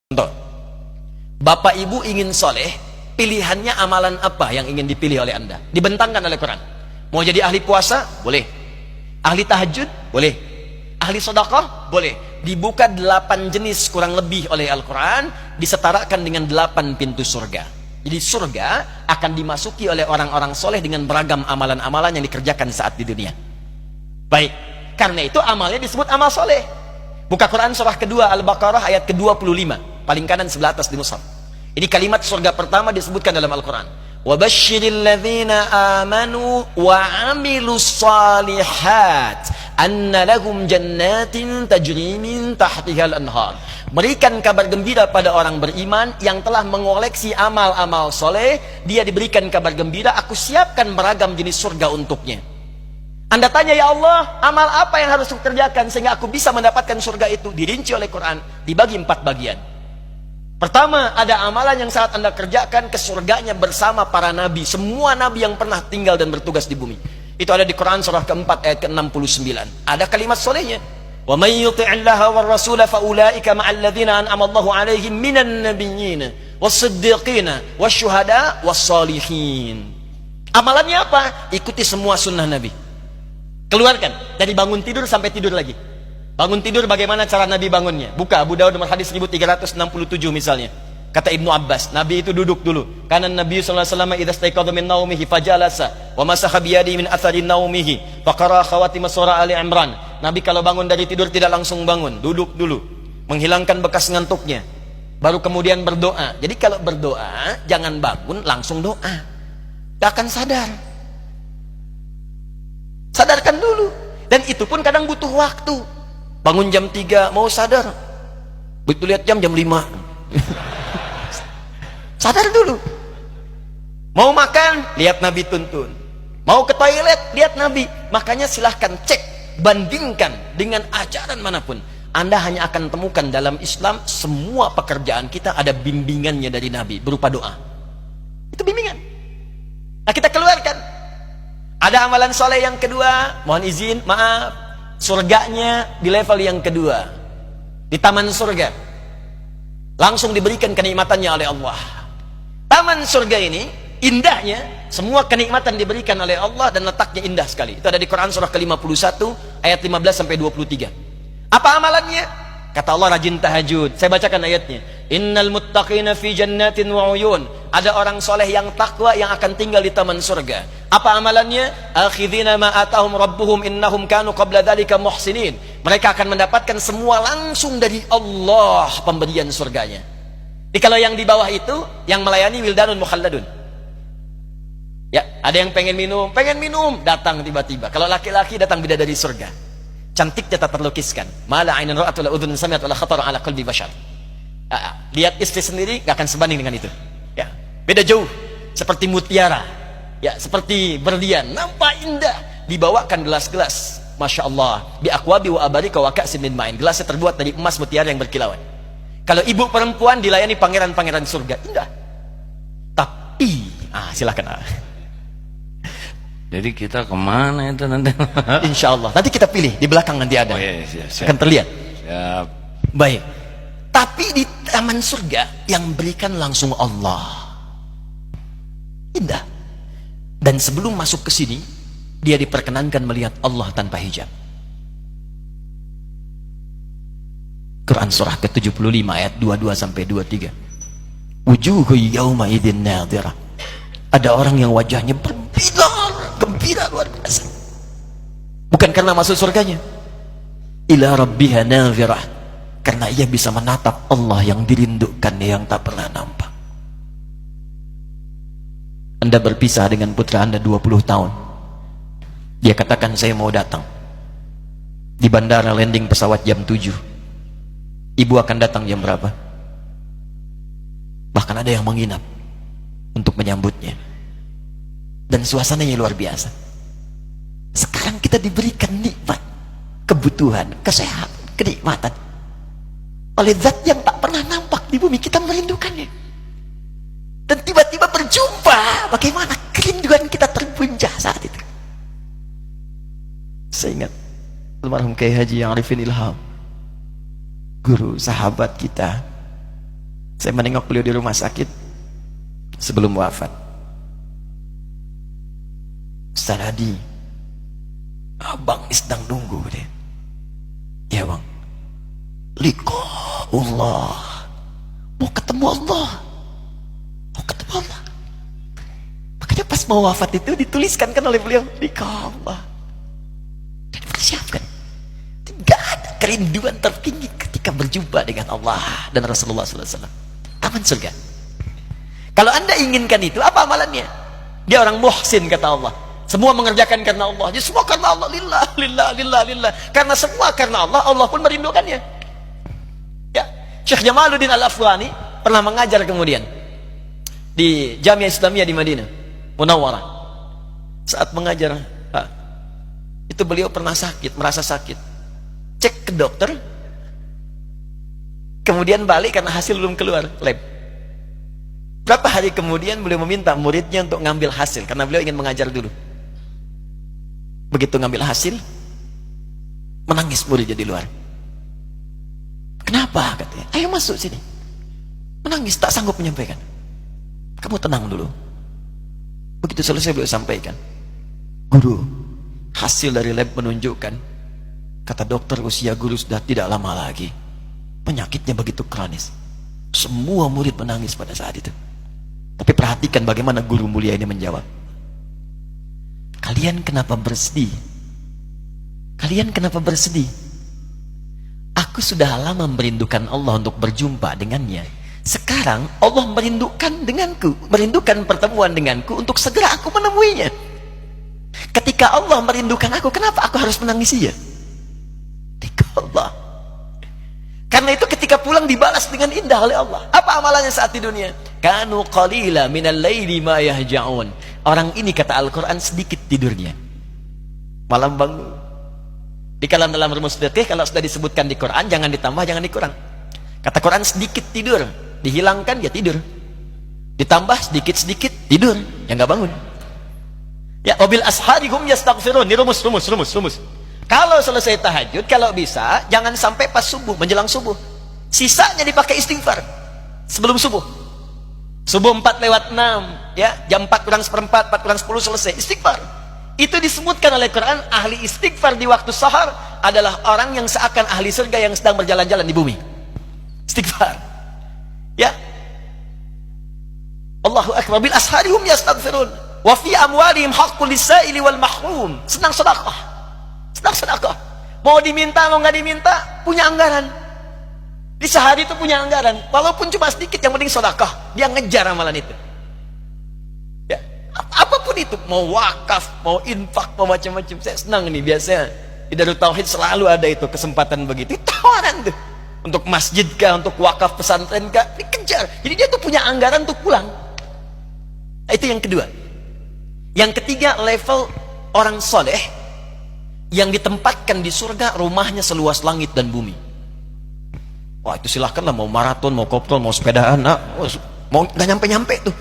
Contoh, Bapak Ibu ingin soleh, pilihannya amalan apa yang ingin dipilih oleh Anda? Dibentangkan oleh Quran. Mau jadi ahli puasa? Boleh. Ahli tahajud? Boleh. Ahli sedekah? Boleh. Dibuka 8 jenis kurang lebih oleh Al-Quran, disetarakan dengan 8 pintu surga. Jadi surga akan dimasuki oleh orang-orang soleh dengan beragam amalan-amalan yang dikerjakan saat di dunia. Baik, karena itu amalnya disebut amal soleh. Buka Quran surah kedua Al-Baqarah ayat ke-25. Paling kanan sebelah atas di mushaf. Ini kalimat surga pertama disebutkan dalam Al-Quran. وَبَشِّرِ الَّذِينَ آمَنُوا وَعَمِلُوا الصَّالِحَاتِ أَنَّ لَهُمْ جَنَّاتٍ تَجْرِي مِنْ تَحْتِهَا الْأَنْهَارُ. Berikan kabar gembira pada orang beriman yang telah mengoleksi amal-amal soleh. Dia diberikan kabar gembira, aku siapkan beragam jenis surga untuknya. Anda tanya, ya Allah, amal apa yang harus aku kerjakan sehingga aku bisa mendapatkan surga itu? Dirinci oleh Quran, dibagi 4 bagian. Pertama, ada amalan yang saat Anda kerjakan ke surganya bersama para nabi, semua nabi yang pernah tinggal dan bertugas di bumi. Itu ada di Quran surah keempat ayat ke-69. Ada kalimat solehnya. Wa may yuti'illaha war rasula fa ulaika ma'al ladzina an'ama Allahu 'alaihim minan nabiyyin was-siddiqin wasyuhada was-shalihin. Amalannya apa? Ikuti semua sunnah Nabi. Keluarkan dari bangun tidur sampai tidur lagi. Bangun tidur bagaimana cara Nabi bangunnya? Buka Abu Dawud nomor hadis 1367 misalnya. Kata Ibnu Abbas, Nabi itu duduk dulu. Karena Nabi sallallahu alaihi wasallam idza staiqadha min naumihi fajalasa wa masaha bi yadihi min athari naumihi faqara khawatim surah Ali Imran. Nabi kalau bangun dari tidur tidak langsung bangun, duduk dulu, menghilangkan bekas ngantuknya, baru kemudian berdoa. Jadi kalau berdoa jangan bangun langsung doa. Gak akan sadar. Sadarkan dulu. Dan itu pun kadang butuh waktu. Bangun jam 3 mau sadar, begitu lihat jam 5. Sadar dulu. Mau makan, lihat Nabi tuntun. Mau ke toilet, lihat Nabi. Makanya silahkan cek, bandingkan dengan ajaran manapun. Anda hanya akan temukan dalam Islam semua pekerjaan kita ada bimbingannya dari Nabi berupa doa. Itu bimbingan. Nah, kita keluarkan. Ada amalan soleh yang kedua, mohon izin, maaf, surganya di level yang kedua, di taman surga, langsung diberikan kenikmatannya oleh Allah. Taman surga ini indahnya, semua kenikmatan diberikan oleh Allah dan letaknya indah sekali. Itu ada di Quran surah ke-51 ayat 15 sampai 23. Apa amalannya? Kata Allah, rajin tahajud. Saya bacakan ayatnya. Innal muttaqina fi jannatin wa uyun. Ada orang soleh yang takwa yang akan tinggal di taman surga. Apa amalannya? Akhidhina ma atahum rabbuhum innahum kanu qabla dzalika muhsinin. Mereka akan mendapatkan semua langsung dari Allah pemberian surganya. Jadi kalau yang di bawah itu yang melayani wildanun mukhalladun. Ya, ada yang pengen minum, datang tiba-tiba. Kalau laki-laki datang bidadari surga. Cantiknya tak terlukiskan. Mala ainun ra'at wala udhun sami'at wala khatara ala qalbi bashar. Lihat istri sendiri gak akan sebanding dengan itu. Ya, beda jauh. Seperti mutiara. Ya, seperti berlian, nampak indah. Dibawakan gelas-gelas, masya Allah, bi aqwabi wa abarika wa ka'sin min ma'in. Gelasnya terbuat dari emas mutiara yang berkilauan. Kalau ibu perempuan dilayani pangeran-pangeran surga, indah. Tapi, silakan. Jadi kita kemana itu nanti? Insya Allah. Nanti kita pilih di belakang nanti ada. Oh, iya, siap. Akan terlihat. Siap. Baik. Tapi di taman surga yang berikan langsung Allah. Indah. Dan sebelum masuk ke sini, dia diperkenankan melihat Allah tanpa hijab. Quran surah ke-75 ayat 22 sampai 23. Wujuhu yawma idzin nadhirah. Ada orang yang wajahnya berbinar, gembira luar biasa. Bukan karena masuk surganya. Ila rabbiha nadhirah. Karena ia bisa menatap Allah yang dirindukannya yang tak pernah nampak. Anda berpisah dengan putra Anda 20 tahun. Dia katakan saya mau datang. Di bandara landing pesawat jam 7. Ibu akan datang jam berapa? Bahkan ada yang menginap untuk menyambutnya. Dan suasananya luar biasa. Sekarang kita diberikan nikmat, kebutuhan, kesehatan, kenikmatan oleh zat yang tak pernah nampak di bumi. Kita merindukannya. Dan tiba-tiba berjumpa. Bagaimana kerinduan kita terbuncah saat itu. Saya ingat almarhum Kiai Haji Arifin Ilham, guru sahabat kita, Saya menengok beliau di rumah sakit sebelum wafat. Ustaz Hadi, abang sedang nunggu deh. Ya bang, liqa'ullah, mau ketemu Allah, mau ketemu Allah. Makanya pas mau wafat itu dituliskan kan oleh beliau, liqa'ullah. Dan dipersiapkan. Tidak ada kerinduan tertinggi ketika berjumpa dengan Allah dan Rasulullah SAW. Taman surga. Kalau anda inginkan itu, apa amalannya? Dia orang muhsin, kata Allah. Semua mengerjakan karena Allah. Jadi semua karena Allah. Lillah, lillah, lillah, lillah. Karena semua karena Allah, Allah pun merindukannya. Ya, Syekh Jamaluddin Al-Afghani pernah mengajar kemudian di Jamiah Islamiyah di Madinah Munawwarah. Saat mengajar, itu beliau pernah sakit, merasa sakit. Cek ke dokter, kemudian balik karena hasil belum keluar lab. Berapa hari kemudian beliau meminta muridnya untuk ngambil hasil karena beliau ingin mengajar dulu. Begitu ngambil hasil, menangis muridnya di luar. Kenapa? Katanya, ayo masuk sini. Menangis, tak sanggup menyampaikan. Kamu tenang dulu. Begitu selesai beliau sampaikan, guru, hasil dari lab menunjukkan, kata dokter, usia guru sudah tidak lama lagi. Penyakitnya begitu kronis. Semua murid menangis pada saat itu. Tapi perhatikan bagaimana guru mulia ini menjawab. Kalian kenapa bersedih? Kalian kenapa bersedih? Aku sudah lama merindukan Allah untuk berjumpa dengannya. Sekarang Allah merindukan denganku, merindukan pertemuan denganku untuk segera aku menemuinya. Ketika Allah merindukan aku, kenapa aku harus menangisinya? Allah. Karena itu ketika pulang dibalas dengan indah oleh Allah. Apa amalannya saat di dunia? Kanu qalila minal laili ma yahja'un. Orang ini, kata Al-Quran, sedikit tidurnya, malam bangun. Di dalam rumus fikih, kalau sudah disebutkan di Quran, jangan ditambah, jangan dikurang. Kata Quran, sedikit tidur, dihilangkan ya tidur, ditambah sedikit-sedikit tidur, ya nggak bangun. Ya, wabil ashari hum yastaghfirun. Ini rumus. Kalau selesai tahajud, kalau bisa jangan sampai pas subuh, menjelang subuh. Sisanya dipakai istighfar sebelum subuh. Subuh 4:06, ya, jam 4:4, 4:10 selesai istighfar. Itu disebutkan oleh Quran, ahli istighfar di waktu sahar adalah orang yang seakan ahli surga yang sedang berjalan-jalan di bumi. Istighfar. Ya. Allahu akbar, bil ashari hum yastaghfirun. Wa fi amwalihim haqqul lis-sa'ili wal mahrum. Senang sedekah. Mau diminta mau nggak diminta, punya anggaran. Di sehari itu punya anggaran, walaupun cuma sedikit, yang penting sedekah. Dia ngejar amalan itu. Ya, apapun itu, mau wakaf, mau infak, mau macam-macam. Saya senang nih, biasanya di Darut Tauhid selalu ada itu kesempatan begitu. Tawaran tuh untuk masjid kah, untuk wakaf pesantren kah, dikejar. Jadi dia tuh punya anggaran untuk pulang. Nah, itu yang kedua. Yang ketiga, level orang soleh yang ditempatkan di surga, rumahnya seluas langit dan bumi. Wah, itu silahkanlah, mau maraton, mau kopdol, mau sepedaan, mau nggak nyampe tuh.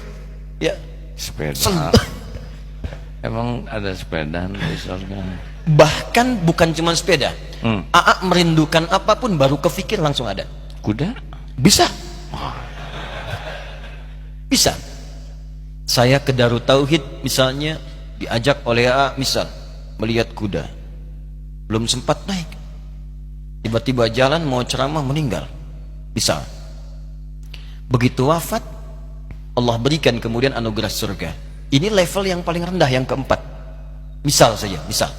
Ya, sepeda. Emang ada sepedaan di surga? Bahkan bukan cuma sepeda. Aa merindukan apapun baru kepikir langsung ada. Kuda? Bisa. Bisa. Saya ke Darut Tauhid misalnya, diajak oleh Aa misal melihat kuda. Belum sempat naik, tiba-tiba jalan mau ceramah meninggal. Bisa. Begitu wafat, Allah berikan kemudian anugerah surga. Ini level yang paling rendah, yang keempat. Misal saja, misal.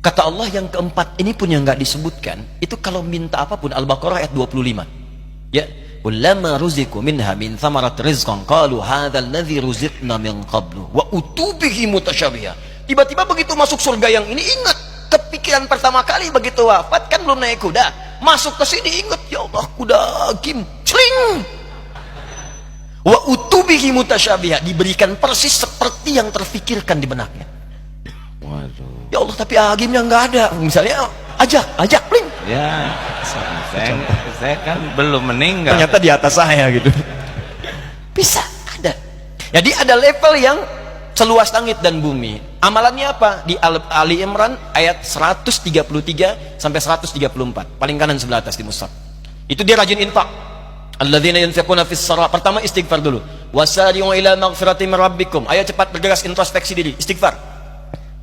Kata Allah yang keempat ini pun yang nggak disebutkan, itu kalau minta apapun. Al-Baqarah ayat 25. Ya, kullama ruziqu minha min thamarat rizqan qalu hadzal ladzi ruziqna min qablu wa utubihi mutasyabiha. Tiba-tiba begitu masuk surga yang ini, ingat kepikiran pertama kali begitu wafat, kan belum naik kuda. Masuk ke sini ingat, ya Allah, kuda kim celing. Wa utubihi mutasyabiha, diberikan persis seperti yang terfikirkan di benaknya. Waduh. Ya Allah, tapi agimnya nggak ada. Misalnya ajak pling. Ya, saya kan belum meninggal. Ternyata di atas saya gitu. Bisa ada. Jadi ada level yang seluas langit dan bumi. Amalannya apa? Di Ali Imran ayat 133 sampai 134. Paling kanan sebelah atas di mushaf. Itu dia rajin infak. Alladzina yunfiquna fis sara. Pertama istighfar dulu. Wasari'u ila maghfiratin min rabbikum. Ayo cepat bergegas introspeksi diri, istighfar.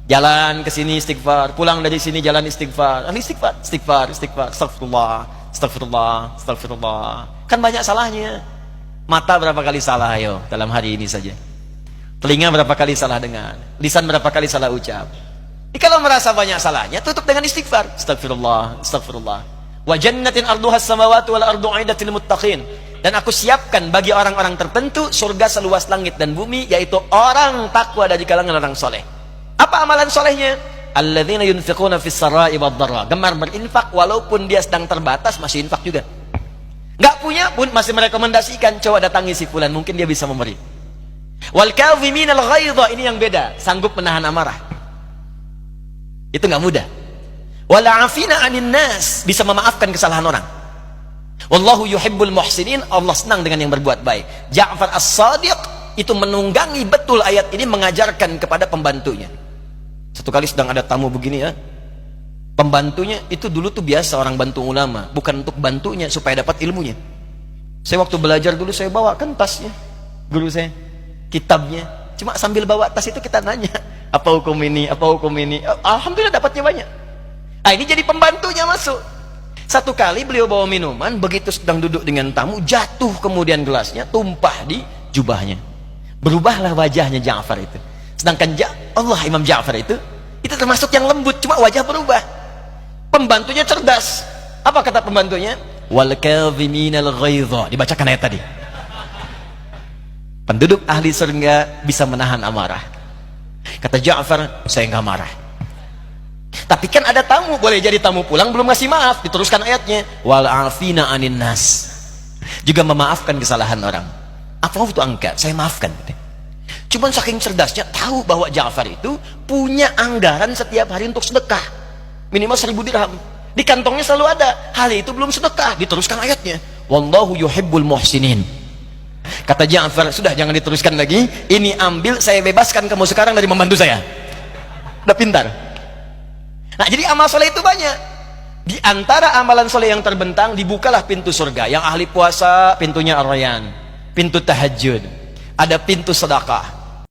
Jalan ke sini istighfar, pulang dari sini jalan istighfar. Istighfar, istighfar, istighfar. Astagfirullah, astagfirullah, astagfirullah. Kan banyak salahnya. Mata berapa kali salah ayo dalam hari ini saja. Telinga berapa kali salah dengar, lisan berapa kali salah ucap. Kalau merasa banyak salahnya, tutup dengan istighfar. Astagfirullah, astagfirullah. Wa jannatin arduhas samawati wal ardu 'iddatil muttaqin. Dan aku siapkan bagi orang-orang tertentu surga seluas langit dan bumi, yaitu orang takwa dari kalangan orang soleh. Apa amalan solehnya? Alladzina yunfiquna fis sarai wad dharra. Gemar berinfak walaupun dia sedang terbatas, masih infak juga. Enggak punya pun masih merekomendasikan, coba datangi si fulan, mungkin dia bisa memberi. Wal kadhiminal ghaidha, ini yang beda, sanggup menahan amarah. Itu enggak mudah. Wal 'afina 'anil nas, bisa memaafkan kesalahan orang. Wallahu yuhibbul muhsinin, Allah senang dengan yang berbuat baik. Ja'far As-Shadiq itu menunggangi betul ayat ini, mengajarkan kepada pembantunya. Satu kali sedang ada tamu begini ya, pembantunya itu dulu tuh biasa orang bantu ulama, bukan untuk bantunya supaya dapat ilmunya. Saya waktu belajar dulu saya bawakan tasnya, guru saya, kitabnya, cuma sambil bawa tas itu kita nanya, apa hukum ini, apa hukum ini. Alhamdulillah dapatnya banyak. Nah ini jadi pembantunya masuk. Satu kali beliau bawa minuman, begitu sedang duduk dengan tamu, jatuh kemudian gelasnya, tumpah di jubahnya. Berubahlah wajahnya Ja'far itu. Sedangkan Allah Imam Ja'far itu termasuk yang lembut, cuma wajah berubah. Pembantunya cerdas. Apa kata pembantunya? Wal kadhiminal ghaidha. Dibacakan ayat tadi. Penduduk ahli surga bisa menahan amarah. Kata Ja'far, saya enggak marah. Tapi kan ada tamu, boleh jadi tamu pulang belum ngasih maaf. Diteruskan ayatnya, wal 'afina 'anin nas. Juga memaafkan kesalahan orang. Apa itu angka? Saya maafkan. Cuman saking cerdasnya tahu bahwa Ja'far itu punya anggaran setiap hari untuk sedekah. Minimal 1000 dirham. Di kantongnya selalu ada. Hal itu belum sedekah. Diteruskan ayatnya, wallahu yuhibbul muhsinin. Kata Ja'far, sudah jangan diteruskan lagi. Ini ambil, saya bebaskan kamu sekarang dari membantu saya. Udah pintar. Nah jadi amal soleh itu banyak. Di antara amalan soleh yang terbentang, dibukalah pintu surga. Yang ahli puasa pintunya Ar-Rayyan, pintu tahajud, ada pintu sedekah.